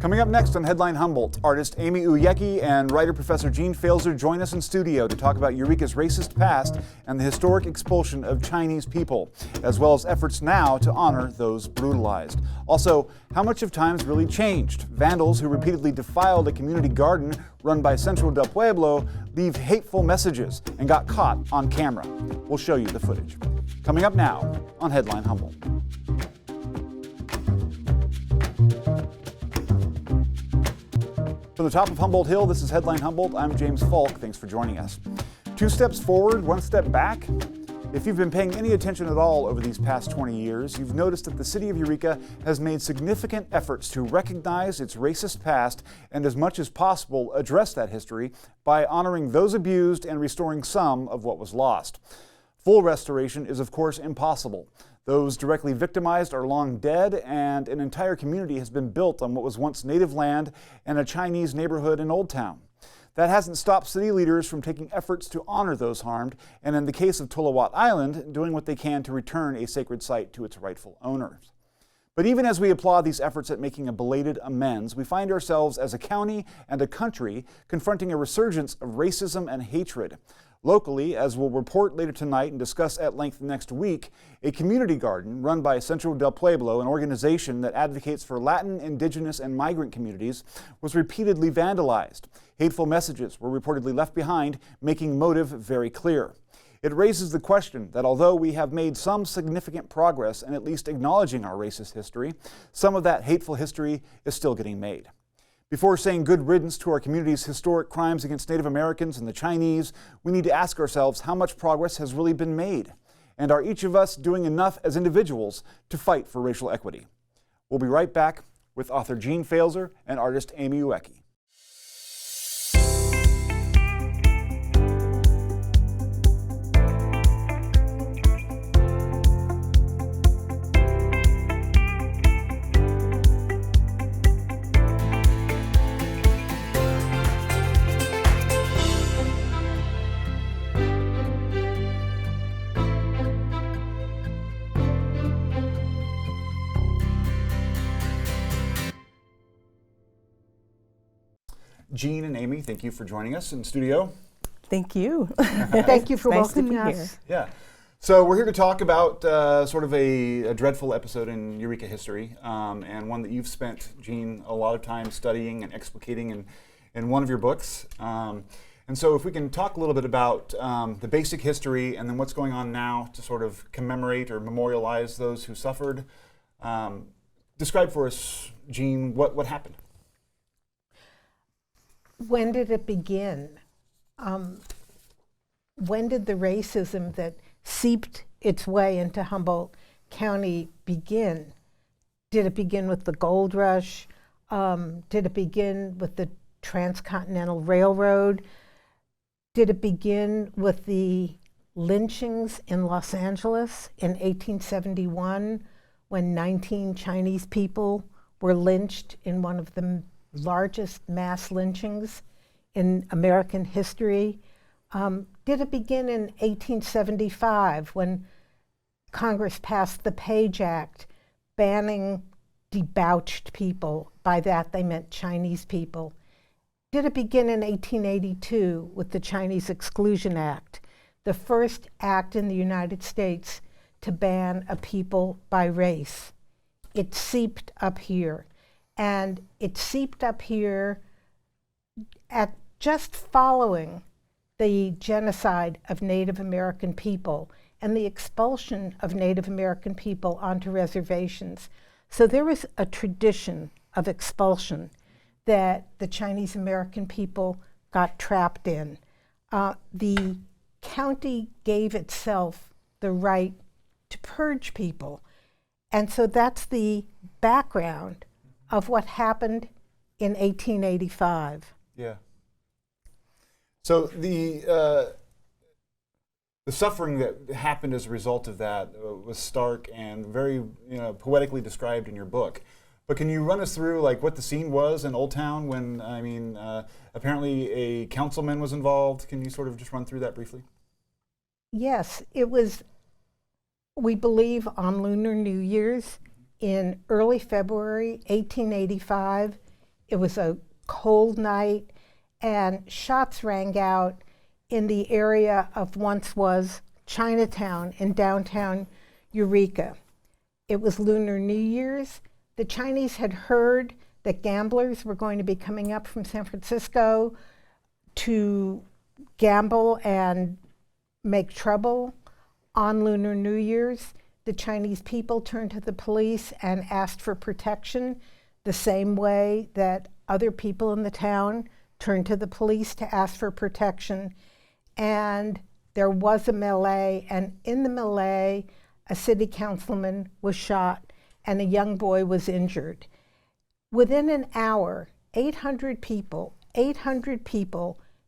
Coming up next on Headline Humboldt, artist Amy Uyeki and writer Professor Jean Pfaelzer join us in studio to talk about Eureka's racist past and the historic expulsion of Chinese people, as well as efforts now to honor those brutalized. Also, how much have times really changed? Vandals who repeatedly defiled a community garden run by Centro del Pueblo leave hateful messages and got caught on camera. We'll show you the footage. Coming up now on Headline Humboldt. From the top of Humboldt Hill, this is Headline Humboldt. I'm James Falk. Thanks for joining us. 2 steps forward, 1 step back. If you've been paying any attention at all over these past 20 years, you've noticed that the city of Eureka has made significant efforts to recognize its racist past and, as much as possible, address that history by honoring those abused and restoring some of what was lost. Full restoration is, of course, impossible. Those directly victimized are long dead, and an entire community has been built on what was once native land and a Chinese neighborhood in Old Town. That hasn't stopped city leaders from taking efforts to honor those harmed, and in the case of Tolawat Island, doing what they can to return a sacred site to its rightful owners. But even as we applaud these efforts at making a belated amends, we find ourselves as a county and a country confronting a resurgence of racism and hatred. Locally, as we'll report later tonight and discuss at length next week, a community garden run by Centro del Pueblo, an organization that advocates for Latin, indigenous, and migrant communities, was repeatedly vandalized. Hateful messages were reportedly left behind, making motive very clear. It raises the question that although we have made some significant progress in at least acknowledging our racist history, some of that hateful history is still getting made. Before saying good riddance to our community's historic crimes against Native Americans and the Chinese, we need to ask ourselves how much progress has really been made. And are each of us doing enough as individuals to fight for racial equity? We'll be right back with author Jean Pfaelzer and artist Amy Uyeki. Jean and Amy, thank you for joining us in studio. Thank you. Thank you for welcoming us. Here. Yeah. So we're here to talk about sort of a dreadful episode in Eureka history, and one that you've spent, Jean, a lot of time studying and explicating in one of your books. And so if we can talk a little bit about the basic history and then what's going on now to sort of commemorate or memorialize those who suffered. Describe for us, Jean, what happened? When did it begin? When did the racism that seeped its way into Humboldt County begin? Did it begin with the gold rush? Did it begin with the Transcontinental Railroad? Did it begin with the lynchings in Los Angeles in 1871 when 19 Chinese people were lynched in one of the largest mass lynchings in American history? Did it begin in 1875 when Congress passed the Page Act banning debauched people? By that they meant Chinese people. Did it begin in 1882 with the Chinese Exclusion Act, the first act in the United States to ban a people by race? It seeped up here. And it seeped up here at just following the genocide of Native American people and the expulsion of Native American people onto reservations. So there was a tradition of expulsion that the Chinese American people got trapped in. The county gave itself the right to purge people. And so that's the background of what happened in 1885. Yeah. So the suffering that happened as a result of that was stark and very poetically described in your book. But can you run us through like what the scene was in Old Town when, apparently a councilman was involved? Can you sort of just run through that briefly? Yes, it was, we believe, on Lunar New Year's in early February 1885 It was a cold night, and shots rang out in the area of once was Chinatown in downtown Eureka. It was Lunar New Year's. The Chinese had heard that gamblers were going to be coming up from San Francisco to gamble and make trouble on Lunar New Year's. The Chinese people turned to the police and asked for protection the same way that other people in the town turned to the police to ask for protection. And there was a melee, and in the melee, a city councilman was shot and a young boy was injured. Within an hour, 800 people,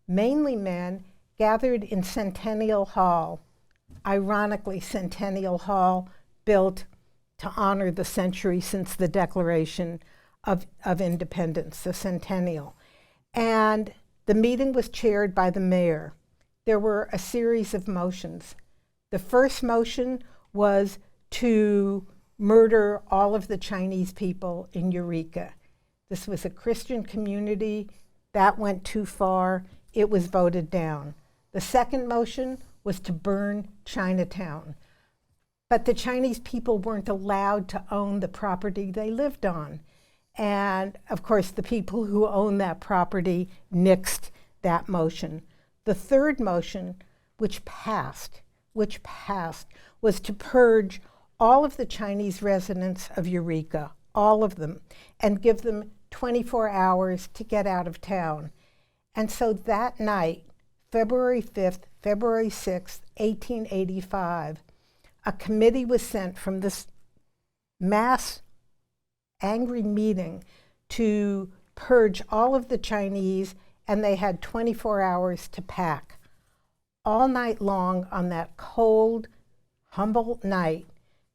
mainly men, gathered in Centennial Hall. Ironically, Centennial Hall, built to honor the century since the Declaration of Independence, the centennial. And the meeting was chaired by the mayor. There were a series of motions. The first motion was to murder all of the Chinese people in Eureka. This was a Christian community. That went too far. It was voted down. The second motion was to burn Chinatown. But the Chinese people weren't allowed to own the property they lived on. And of course, the people who owned that property nixed that motion. The third motion, which passed, was to purge all of the Chinese residents of Eureka, all of them, and give them 24 hours to get out of town. And so that night, February 5th, February 6th, 1885, a committee was sent from this mass angry meeting to purge all of the Chinese, and they had 24 hours to pack. All night long on that cold Humboldt night,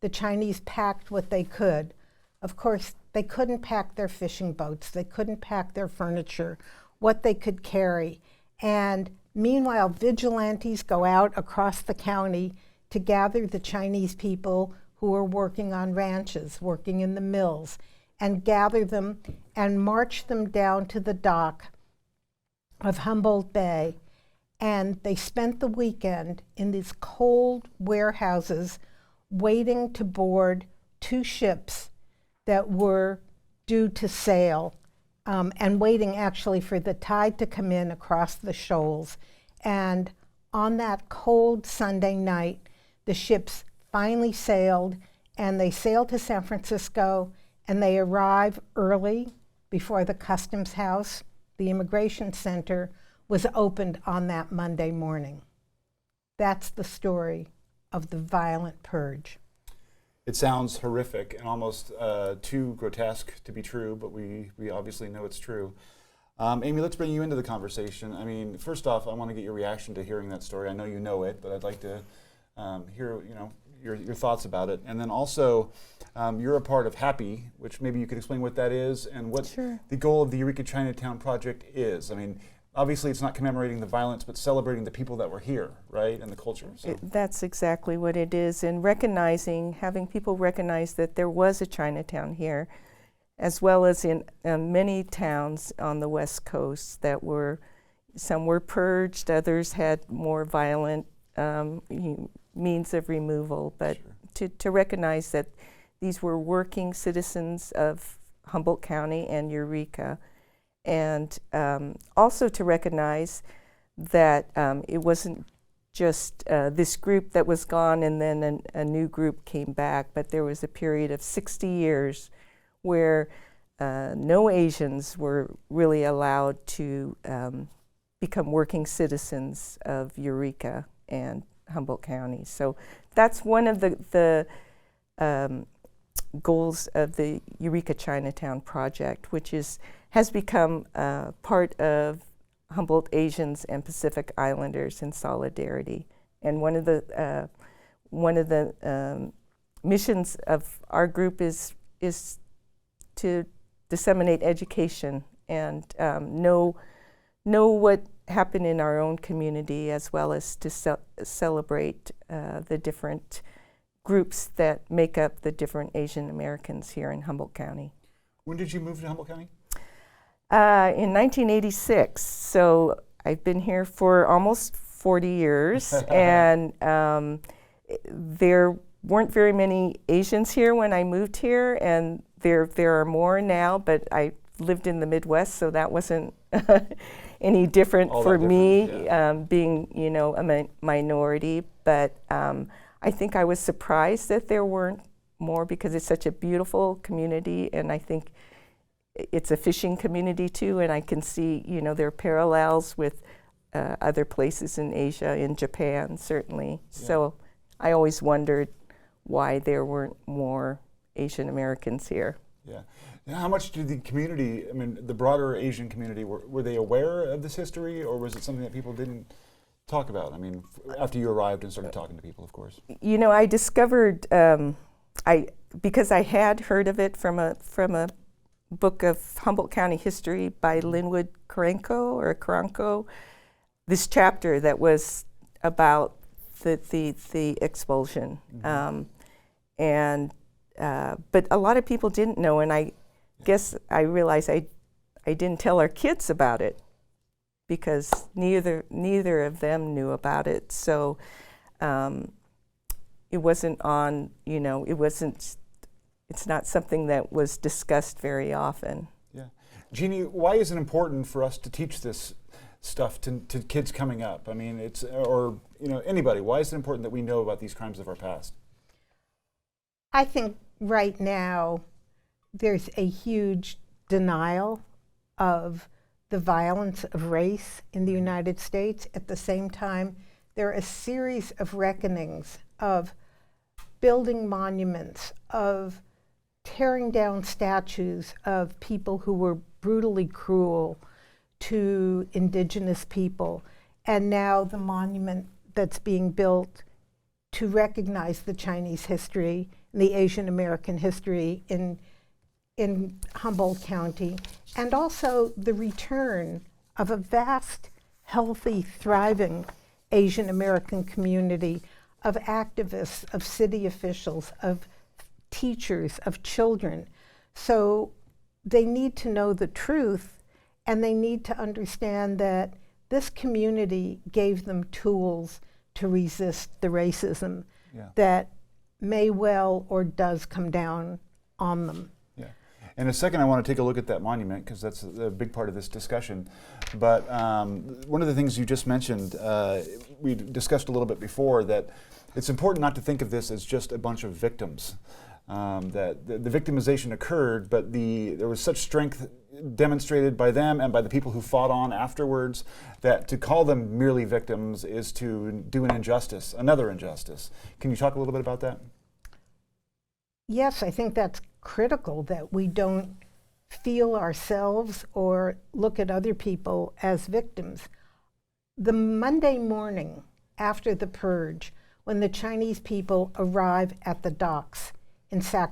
the Chinese packed what they could. Of course, they couldn't pack their fishing boats. They couldn't pack their furniture, what they could carry. And meanwhile, vigilantes go out across the county to gather the Chinese people who are working on ranches, working in the mills, and gather them and march them down to the dock of Humboldt Bay. And they spent the weekend in these cold warehouses waiting to board two ships that were due to sail, and waiting actually for the tide to come in across the shoals. And on that cold Sunday night, the ships finally sailed, and they sailed to San Francisco, and they arrive early before the customs house, the immigration center, was opened on that Monday morning. That's the story of the violent purge. It sounds horrific and almost too grotesque to be true, but we obviously know it's true. Amy, let's bring you into the conversation. I mean, first off, I want to get your reaction to hearing that story. I know you know it, but I'd like to hear your thoughts about it. And then also, you're a part of HAPPY, which maybe you could explain what that is and what the goal of the Eureka Chinatown project is. I mean, obviously it's not commemorating the violence, but celebrating the people that were here, right, and the culture. So. That's exactly what it is, and having people recognize that there was a Chinatown here, as well as in many towns on the West Coast some were purged, others had more violent means of removal, but to recognize that these were working citizens of Humboldt County and Eureka, and also to recognize that it wasn't just this group that was gone and then a new group came back, but there was a period of 60 years where no Asians were really allowed to become working citizens of Eureka and Humboldt County. So that's one of the goals of the Eureka Chinatown project, which has become part of Humboldt Asians and Pacific Islanders in solidarity. And one of the missions of our group is to disseminate education and know what happened in our own community, as well as to celebrate the different groups that make up the different Asian Americans here in Humboldt County. When did you move to Humboldt County? In 1986, so I've been here for almost 40 years, and there weren't very many Asians here when I moved here, and there are more now, but I lived in the Midwest, so that wasn't any different for me, being, you know, a minority. But I think I was surprised that there weren't more, because it's such a beautiful community, and I think it's a fishing community too, and I can see, you know, there are parallels with other places in Asia, in Japan certainly. Yeah. So I always wondered why there weren't more Asian Americans here. Yeah. Now, how much did the community, I mean, the broader Asian community, were they aware of this history, or was it something that people didn't talk about? I mean, after you arrived and started talking to people, of course. You know, I discovered, because I had heard of it from a book of Humboldt County history by Linwood Karanko, this chapter that was about the expulsion. Mm-hmm. But a lot of people didn't know, and I guess I realized I didn't tell our kids about it because neither of them knew about it. So it wasn't on, you know, it's not something that was discussed very often. Yeah. Jeannie, why is it important for us to teach this stuff to kids coming up? I mean, or, you know, anybody, why is it important that we know about these crimes of our past? I think right now there's a huge denial of the violence of race in the United States. At the same time, there are a series of reckonings of building monuments, of tearing down statues of people who were brutally cruel to indigenous people, and now the monument that's being built to recognize the Chinese history and the Asian American history in Humboldt County, and also the return of a vast, healthy, thriving Asian American community of activists, of city officials, of teachers, of children. So they need to know the truth, and they need to understand that this community gave them tools to resist the racism that may well or does come down on them. Yeah. In a second, I want to take a look at that monument, because that's a big part of this discussion. But one of the things you just mentioned, we discussed a little bit before, that it's important not to think of this as just a bunch of victims. That the victimization occurred, but there was such strength demonstrated by them and by the people who fought on afterwards, that to call them merely victims is to do an injustice, another injustice. Can you talk a little bit about that? Yes, I think that's critical, that we don't feel ourselves or look at other people as victims. The Monday morning after the purge, when the Chinese people arrive at the docks in San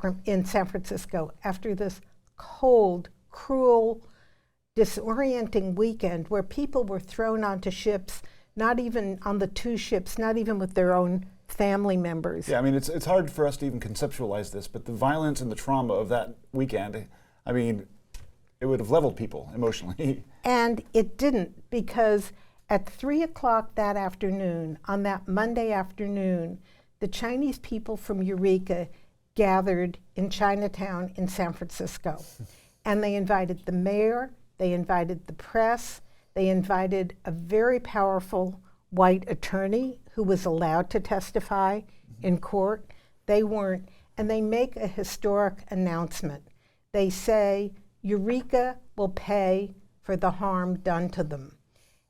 Francisco, after this cold, cruel, disorienting weekend where people were thrown onto ships, not even on the two ships, not even with their own family members. Yeah, I mean, it's hard for us to even conceptualize this, but the violence and the trauma of that weekend, I mean, it would have leveled people emotionally. And it didn't, because at 3 o'clock that afternoon, on that Monday afternoon, the Chinese people from Eureka gathered in Chinatown in San Francisco. And they invited the mayor, they invited the press, they invited a very powerful white attorney who was allowed to testify in court. They weren't, and they make a historic announcement. They say, Eureka will pay for the harm done to them.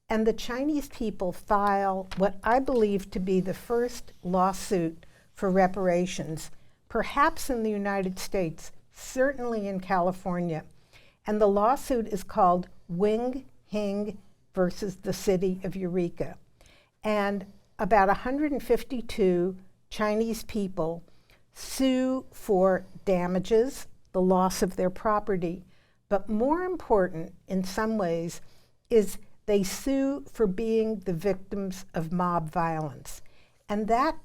And the Chinese people file what I believe to be the first lawsuit for reparations, perhaps in the United States, certainly in California. And the lawsuit is called Wing Hing versus the City of Eureka. And about 152 Chinese people sue for damages, the loss of their property. But more important, in some ways, is they sue for being the victims of mob violence. And that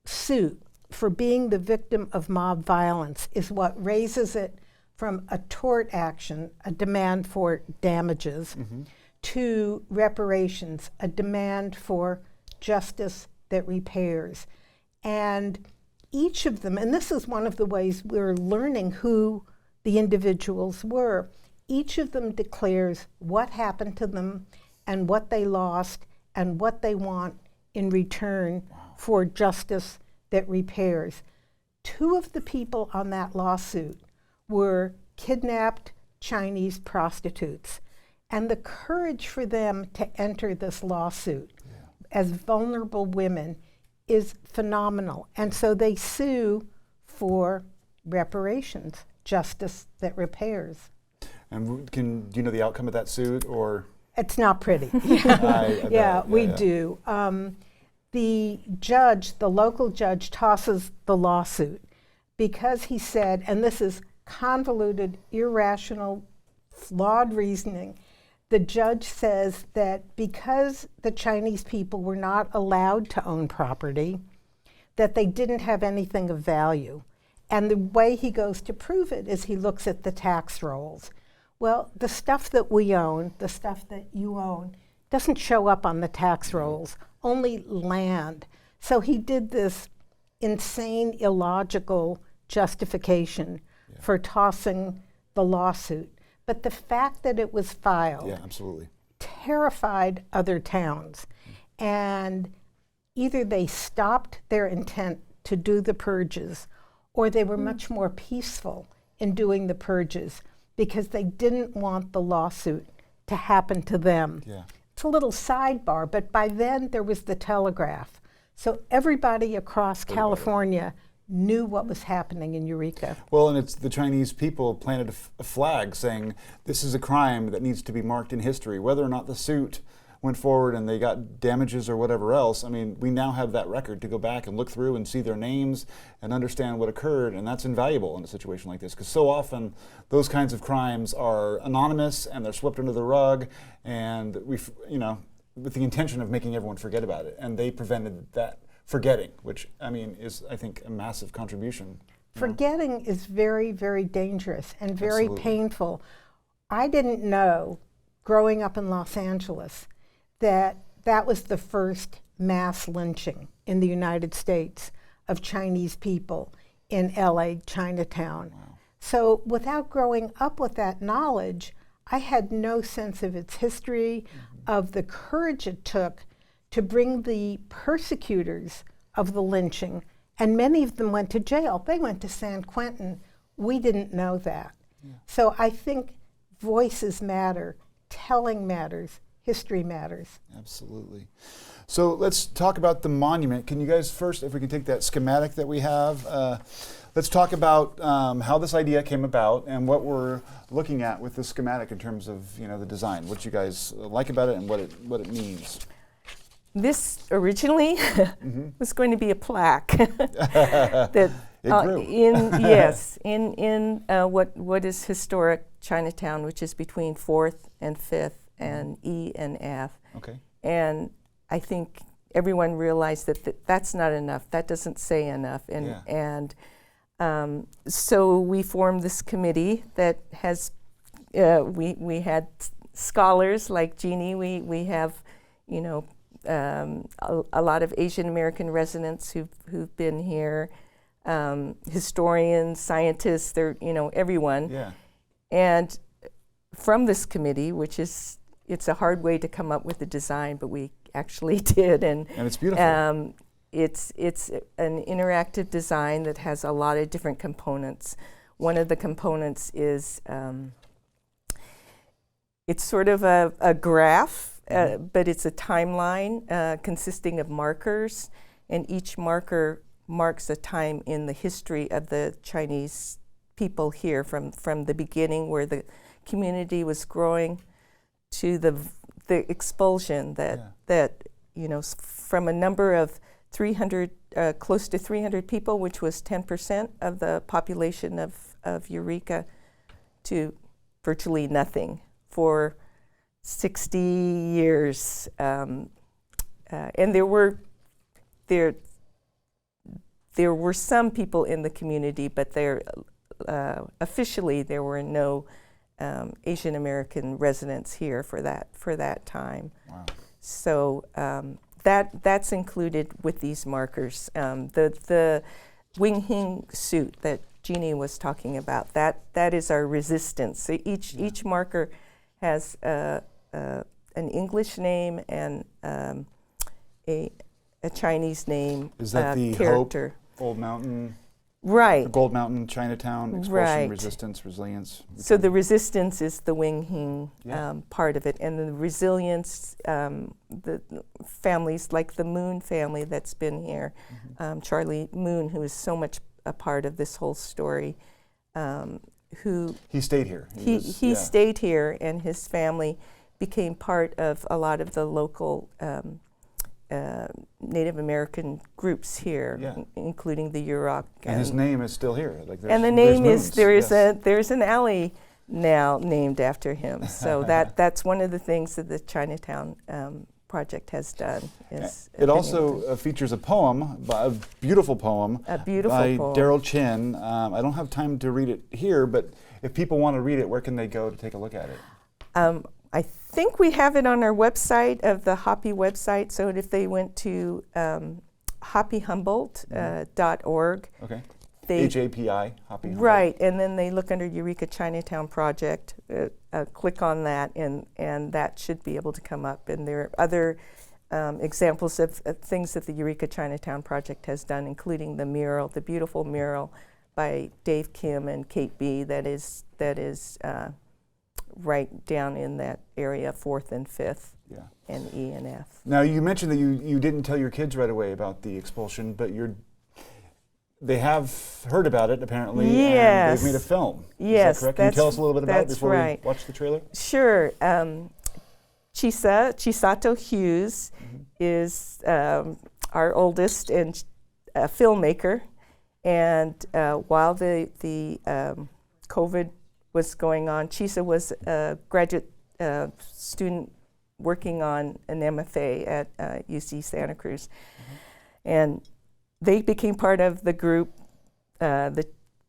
suit for being the victim of mob violence is what raises it from a tort action, a demand for damages, to reparations, a demand for justice that repairs. And each of them, and this is one of the ways we're learning who the individuals were, each of them declares what happened to them and what they lost and what they want in return for justice that repairs. Two of the people on that lawsuit were kidnapped Chinese prostitutes. And the courage for them to enter this lawsuit as vulnerable women is phenomenal. And so they sue for reparations, justice that repairs. And do you know the outcome of that suit, or? It's not pretty. We do. The judge, the local judge, tosses the lawsuit because he said, and this is convoluted, irrational, flawed reasoning, the judge says that because the Chinese people were not allowed to own property, that they didn't have anything of value. And the way he goes to prove it is he looks at the tax rolls. Well, the stuff that we own, the stuff that you own, doesn't show up on the tax rolls, only land. So he did this insane, illogical justification for tossing the lawsuit. But the fact that it was filed terrified other towns. And either they stopped their intent to do the purges, or they were much more peaceful in doing the purges because they didn't want the lawsuit to happen to them. It's a little sidebar, but by then there was the telegraph. So everybody across California knew what was happening in Eureka. Well, and it's the Chinese people planted a flag saying this is a crime that needs to be marked in history. Whether or not the suit went forward and they got damages or whatever else, I mean, we now have that record to go back and look through and see their names and understand what occurred, and that's invaluable in a situation like this, because so often those kinds of crimes are anonymous and they're swept under the rug, and with the intention of making everyone forget about it, and they prevented that forgetting, which, I mean, is, I think, a massive contribution. Forgetting is very, very dangerous and very painful. I didn't know, growing up in Los Angeles, that that was the first mass lynching in the United States of Chinese people in LA, Chinatown. So without growing up with that knowledge, I had no sense of its history, of the courage it took to bring the persecutors of the lynching, and many of them went to jail. They went to San Quentin. We didn't know that. So I think voices matter, telling matters, history matters. Absolutely. So let's talk about the monument. Can you guys first, if we can take that schematic that we have, let's talk about how this idea came about and what we're looking at with the schematic in terms of the design. What you guys like about it and what it means. This originally was going to be a plaque that in what is historic Chinatown, which is between 4th and 5th and E and F. Okay. And I think everyone realized that that's not enough. That doesn't say enough. And so we formed this committee that has we had scholars like Jeannie. We have a lot of Asian American residents who've been here, historians, scientists, they're everyone. Yeah. And from this committee, it's a hard way to come up with the design, but we actually did, and it's beautiful. It's an interactive design that has a lot of different components. One of the components is it's sort of a graph. But it's a timeline consisting of markers, and each marker marks a time in the history of the Chinese people here, from the beginning where the community was growing to the expulsion that from a number of 300, close to 300 people, which was 10% of the population of Eureka, to virtually nothing for 60 years, and there were some people in the community, but officially there were no Asian American residents here for that time. Wow. So that's included with these markers. The Wing Hing suit that Jeannie was talking about, that is our resistance. So each marker has an English name and a Chinese name. Is that the character. Hope, Old Mountain? Right. The Gold Mountain, Chinatown, expulsion, Right. resistance, resilience. So the resistance is the Wing Hing Yeah. part of it, and the resilience, the families like the Moon family that's been here, Charlie Moon, who is so much a part of this whole story, who He stayed here. he stayed here, and his family became part of a lot of the local Native American groups here, Yeah. including the Yurok. And his name is still here. Like And the name is, there's an alley now named after him. So that's one of the things that the Chinatown project has done. It also features a poem, a beautiful poem, A beautiful by poem. Daryl Chin. I don't have time to read it here, but if people want to read it, where can they go to take a look at it? I think we have it on our website, of the Hoppy website. So if they went to hoppyhumboldt.org, Okay. they HAPI, Hoppy Humboldt. right, and then they look under Eureka Chinatown Project, click on that, and that should be able to come up. And there are other examples of things that the Eureka Chinatown Project has done, including the mural, the beautiful mural by Dave Kim and Kate B. That is right down in that area, 4th and 5th, Yeah. and E and F. Now, you mentioned that you didn't tell your kids right away about the expulsion, but they have heard about it, apparently, and Yes. they've made a film. Yes, Is that correct? Can you tell us a little bit about it that's before right. we watch the trailer? Sure. Chisato Hughes is our oldest and a filmmaker, and while the COVID was going on, Chisa was a graduate student working on an MFA at UC Santa Cruz, and they became part of the group, the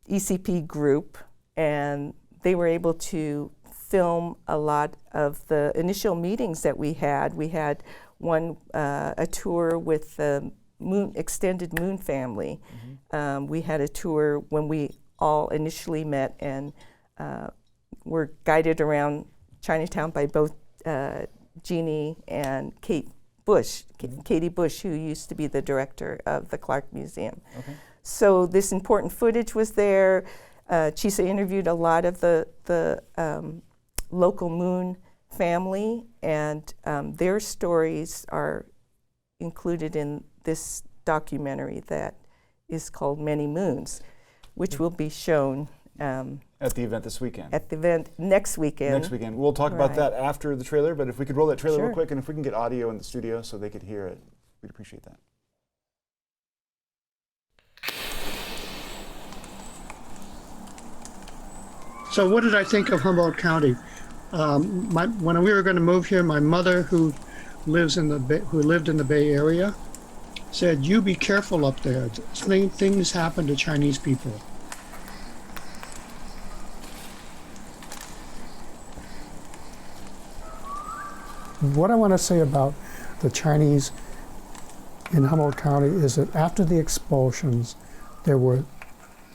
ECP group, and they were able to film a lot of the initial meetings that we had. We had a tour with the extended Moon family. We had a tour when we all initially met and were guided around Chinatown by both Jeannie and Kate Bush, Katie Bush, who used to be the director of the Clark Museum. Okay. So this important footage was there. Chisa interviewed a lot of the local Moon family, and their stories are included in this documentary that is called Many Moons, which will be shown At the event this weekend. at the event next weekend. Next weekend. We'll talk about Right. that after the trailer, but if we could roll that trailer Sure. real quick, and if we can get audio in the studio so they could hear it, we'd appreciate that. So what did I think of Humboldt County? When we were going to move here, my mother, who lived in the Bay Area, said, "You be careful up there. Things happen to Chinese people." What I want to say about the Chinese in Humboldt County is that after the expulsions, there were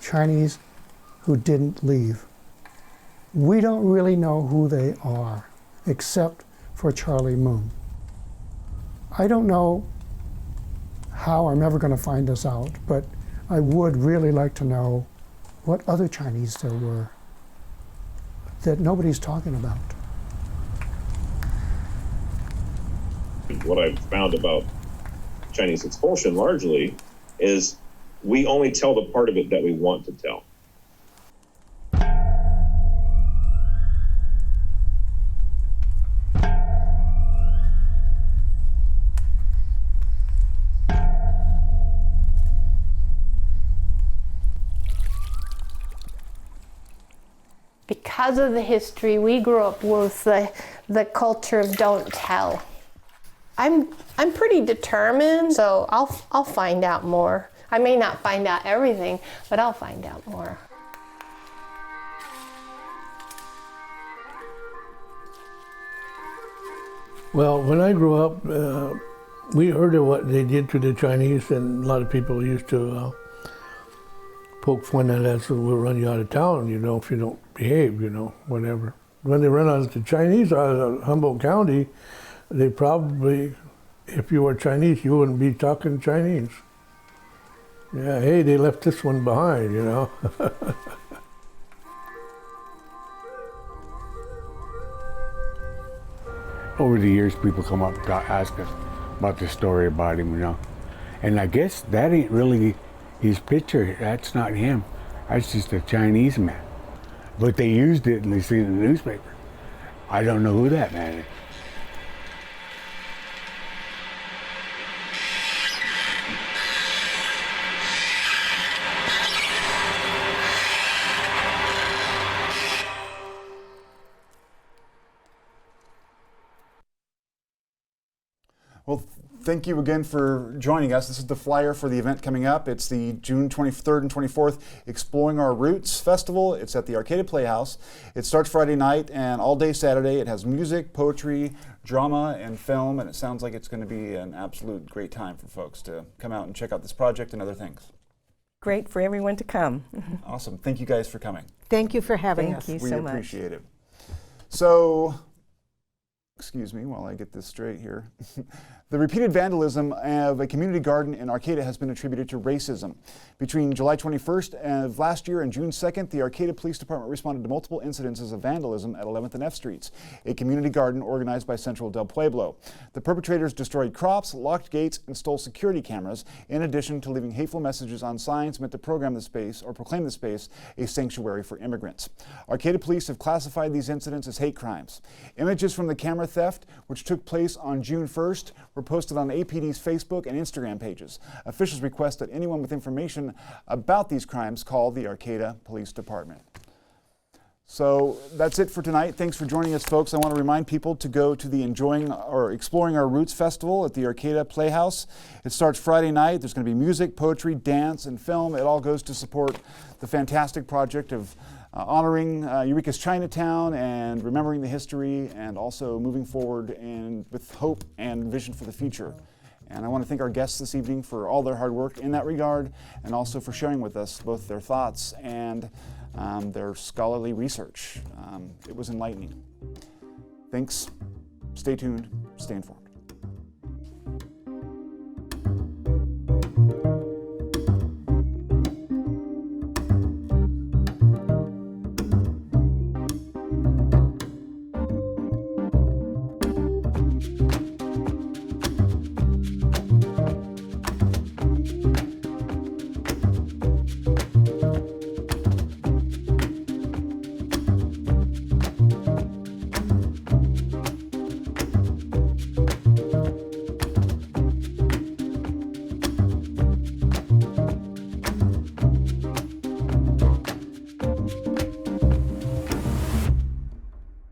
Chinese who didn't leave. We don't really know who they are, except for Charlie Moon. I don't know how I'm ever going to find this out, but I would really like to know what other Chinese there were that nobody's talking about. What I've found about Chinese expulsion largely is we only tell the part of it that we want to tell. Because of the history, we grew up with the culture of don't tell. I'm pretty determined, so I'll find out more. I may not find out everything, but I'll find out more. Well, when I grew up, we heard of what they did to the Chinese, and a lot of people used to poke fun at us and we'll run you out of town, you know, if you don't behave, you know, whatever. When they run out of the Chinese out of Humboldt County, they probably, if you were Chinese, you wouldn't be talking Chinese. Yeah, hey, they left this one behind, you know. Over the years, people come up to ask us about the story about him, you know. And I guess that ain't really his picture. That's not him. That's just a Chinese man. But they used it and they seen it in the newspaper. I don't know who that man is. Well, thank you again for joining us. This is the flyer for the event coming up. It's the June 23rd and 24th Exploring Our Roots Festival. It's at the Arcata Playhouse. It starts Friday night and all day Saturday. It has music, poetry, drama, and film, and it sounds like it's going to be an absolute great time for folks to come out and check out this project and other things. Great for everyone to come. Awesome. Thank you guys for coming. Thank you for having us. Thank you We so much. appreciate it. So, excuse me while I get this straight here. The repeated vandalism of a community garden in Arcata has been attributed to racism. Between July 21st of last year and June 2nd, the Arcata Police Department responded to multiple incidences of vandalism at 11th and F Streets, a community garden organized by Centro del Pueblo. The perpetrators destroyed crops, locked gates, and stole security cameras, in addition to leaving hateful messages on signs meant to proclaim the space a sanctuary for immigrants. Arcata police have classified these incidents as hate crimes. Images from the camera theft, which took place on June 1st, were posted on APD's Facebook and Instagram pages. Officials request that anyone with information about these crimes call the Arcata Police Department. So that's it for tonight. Thanks for joining us, folks. I want to remind people to go to the Exploring Our Roots Festival at the Arcata Playhouse. It starts Friday night. There's going to be music, poetry, dance, and film. It all goes to support the fantastic project of honoring Eureka's Chinatown and remembering the history, and also moving forward with hope and vision for the future. And I want to thank our guests this evening for all their hard work in that regard, and also for sharing with us both their thoughts and their scholarly research. It was enlightening. Thanks. Stay tuned. Stay informed.